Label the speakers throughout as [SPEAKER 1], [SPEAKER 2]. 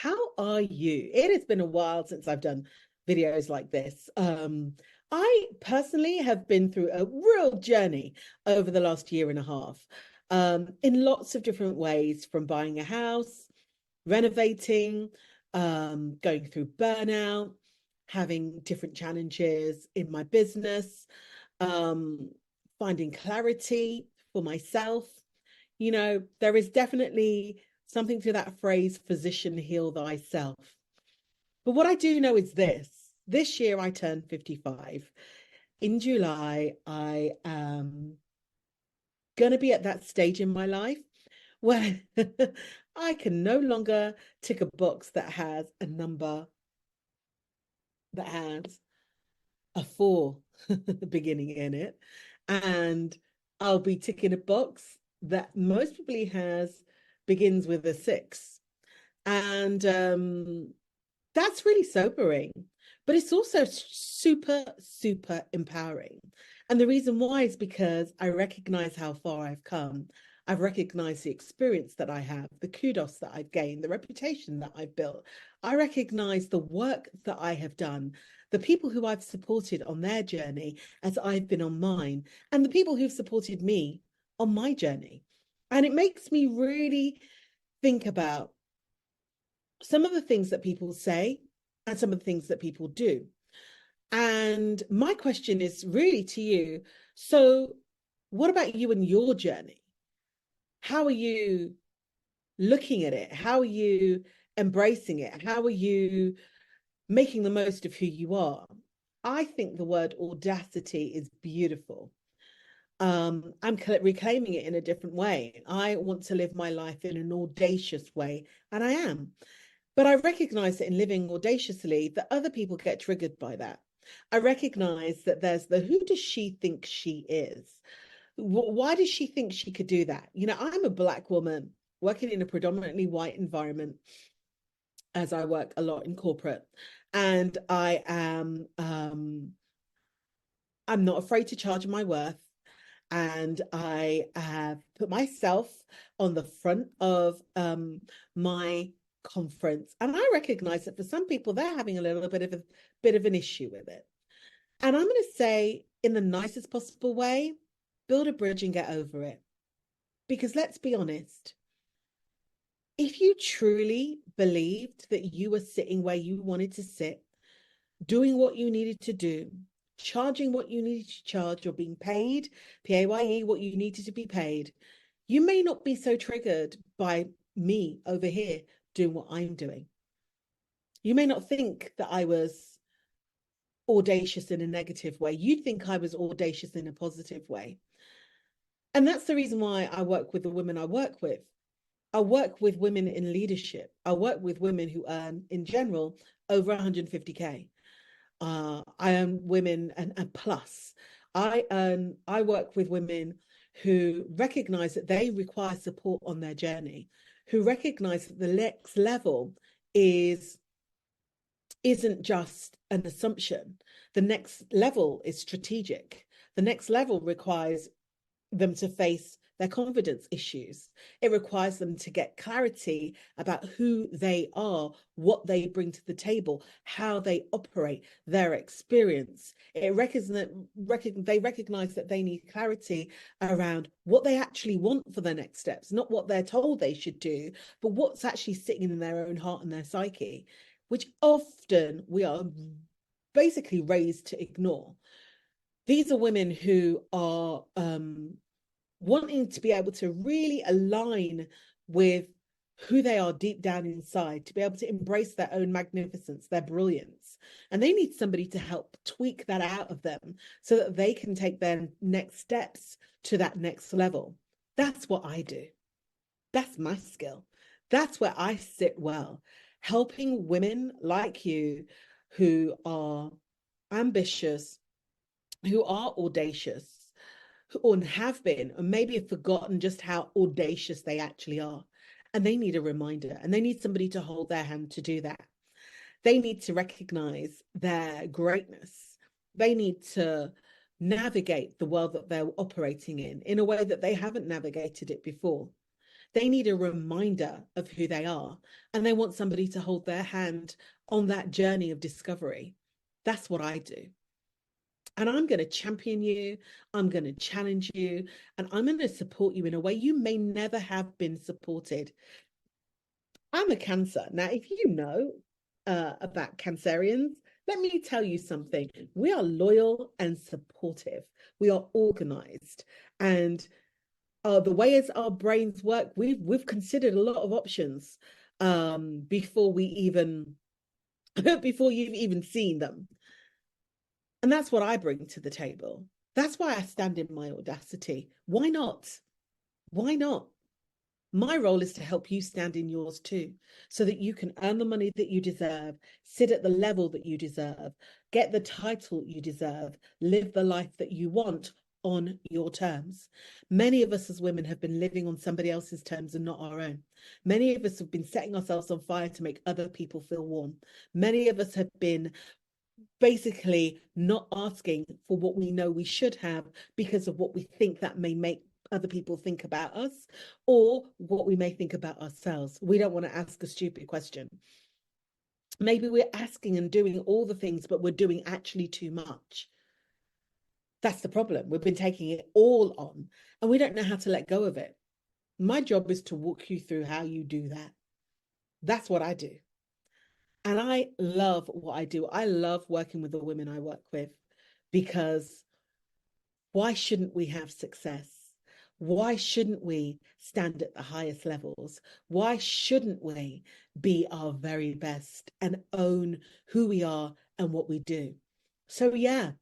[SPEAKER 1] How are you? It has been a while since I've done videos like this. I personally have been through a real journey over the last year and a half, in lots of different ways, from buying a house, renovating, going through burnout, having different challenges in my business, um, finding clarity for myself. There is definitely something to that phrase, physician, heal thyself. But what I do know is this year I turned 55. In July, I am going to be at that stage in my life where I can no longer tick a box that has a number that has a four beginning in it. And I'll be ticking a box that most probably begins with a six. And that's really sobering, but it's also super, super empowering. And the reason why is because I recognize how far I've come. I've recognized the experience that I have, the kudos that I've gained, the reputation that I've built. I recognize the work that I have done, the people who I've supported on their journey as I've been on mine, and the people who've supported me on my journey. And it makes me really think about some of the things that people say and some of the things that people do. And my question is really to you. So, what about you and your journey? How are you looking at it? How are you embracing it? How are you making the most of who you are? I think the word audacity is beautiful. I'm reclaiming it in a different way. I want to live my life in an audacious way, and I am. But I recognize that in living audaciously, that other people get triggered by that. I recognize that there's the who does she think she is? Why does she think she could do that? I'm a Black woman working in a predominantly white environment, as I work a lot in corporate, and I'm not afraid to charge my worth. And I have put myself on the front of my conference. And I recognize that for some people, they're having a little bit of an issue with it. And I'm going to say, in the nicest possible way, build a bridge and get over it. Because let's be honest, if you truly believed that you were sitting where you wanted to sit, doing what you needed to do, charging what you needed to charge, or being paid, PAYE, what you needed to be paid, you may not be so triggered by me over here doing what I'm doing. You may not think that I was audacious in a negative way. You think I was audacious in a positive way. And that's the reason why I work with the women I work with. I work with women in leadership. I work with women who earn, in general, over 150K. I earn women and plus. I work with women who recognize that they require support on their journey, who recognize that the next level isn't just an assumption. The next level is strategic. The next level requires them to face their confidence issues. It requires them to get clarity about who they are, what they bring to the table, how they operate, their experience. They recognize that they need clarity around what they actually want for their next steps, not what they're told they should do, but what's actually sitting in their own heart and their psyche, which often we are basically raised to ignore. These are women who are wanting to be able to really align with who they are deep down inside, to be able to embrace their own magnificence, their brilliance. And they need somebody to help tweak that out of them so that they can take their next steps to that next level. That's what I do. That's my skill. That's where I sit well, helping women like you who are ambitious, who are audacious, or have been, or maybe have forgotten just how audacious they actually are. And they need a reminder, and they need somebody to hold their hand to do that. They need to recognize their greatness. They need to navigate the world that they're operating in a way that they haven't navigated it before. They need a reminder of who they are, and they want somebody to hold their hand on that journey of discovery. That's what I do. And I'm going to champion you. I'm going to challenge you. And I'm going to support you in a way you may never have been supported. I'm a Cancer. Now, if you know about Cancerians, let me tell you something. We are loyal and supportive. We are organized. And the way as our brains work, we've considered a lot of options before we even before you've even seen them. And that's what I bring to the table. That's why I stand in my audacity. Why not? Why not? My role is to help you stand in yours too, so that you can earn the money that you deserve, sit at the level that you deserve, get the title you deserve, live the life that you want on your terms. Many of us as women have been living on somebody else's terms and not our own. Many of us have been setting ourselves on fire to make other people feel warm. Many of us have been basically not asking for what we know we should have because of what we think that may make other people think about us or what we may think about ourselves. We don't want to ask a stupid question. Maybe we're asking and doing all the things, but we're doing actually too much. That's the problem. We've been taking it all on and we don't know how to let go of it. My job is to walk you through how you do that. That's what I do. And I love what I do. I love working with the women I work with because why shouldn't we have success? Why shouldn't we stand at the highest levels? Why shouldn't we be our very best and own who we are and what we do? So, yeah,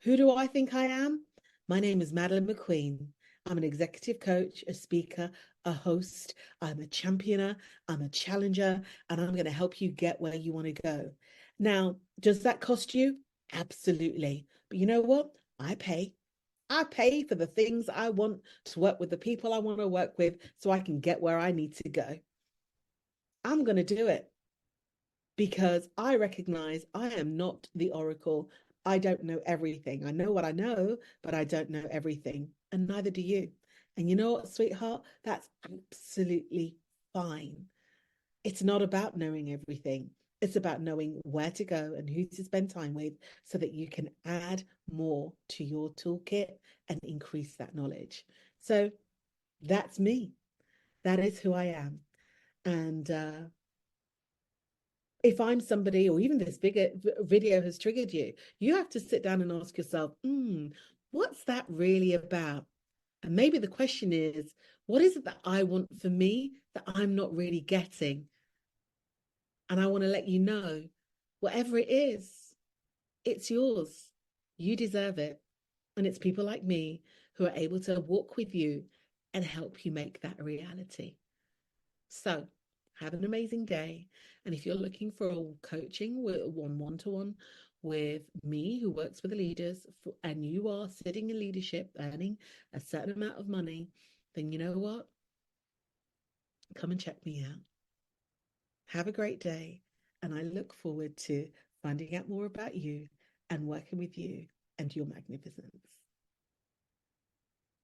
[SPEAKER 1] who do I think I am? My name is Madeline McQueen. I'm an executive coach, a speaker, a host. I'm a championer, I'm a challenger, and I'm going to help you get where you want to go. Now, does that cost you? Absolutely. But you know what? I pay. I pay for the things I want to work with the people I want to work with so I can get where I need to go. I'm going to do it because I recognize I am not the oracle. I don't know everything. I know what I know, but I don't know everything. And neither do you. And you know what, sweetheart? That's absolutely fine. It's not about knowing everything. It's about knowing where to go and who to spend time with so that you can add more to your toolkit and increase that knowledge. So that's me. That is who I am. And if I'm somebody, or even this bigger video has triggered you, you have to sit down and ask yourself, what's that really about? And maybe the question is, what is it that I want for me that I'm not really getting? And I want to let you know, whatever it is, it's yours. You deserve it. And it's people like me who are able to walk with you and help you make that a reality. So have an amazing day. And if you're looking for a coaching with one-to-one with me who works with the leaders and you are sitting in leadership earning a certain amount of money, then you know what? Come and check me out. Have a great day. And I look forward to finding out more about you and working with you and your magnificence.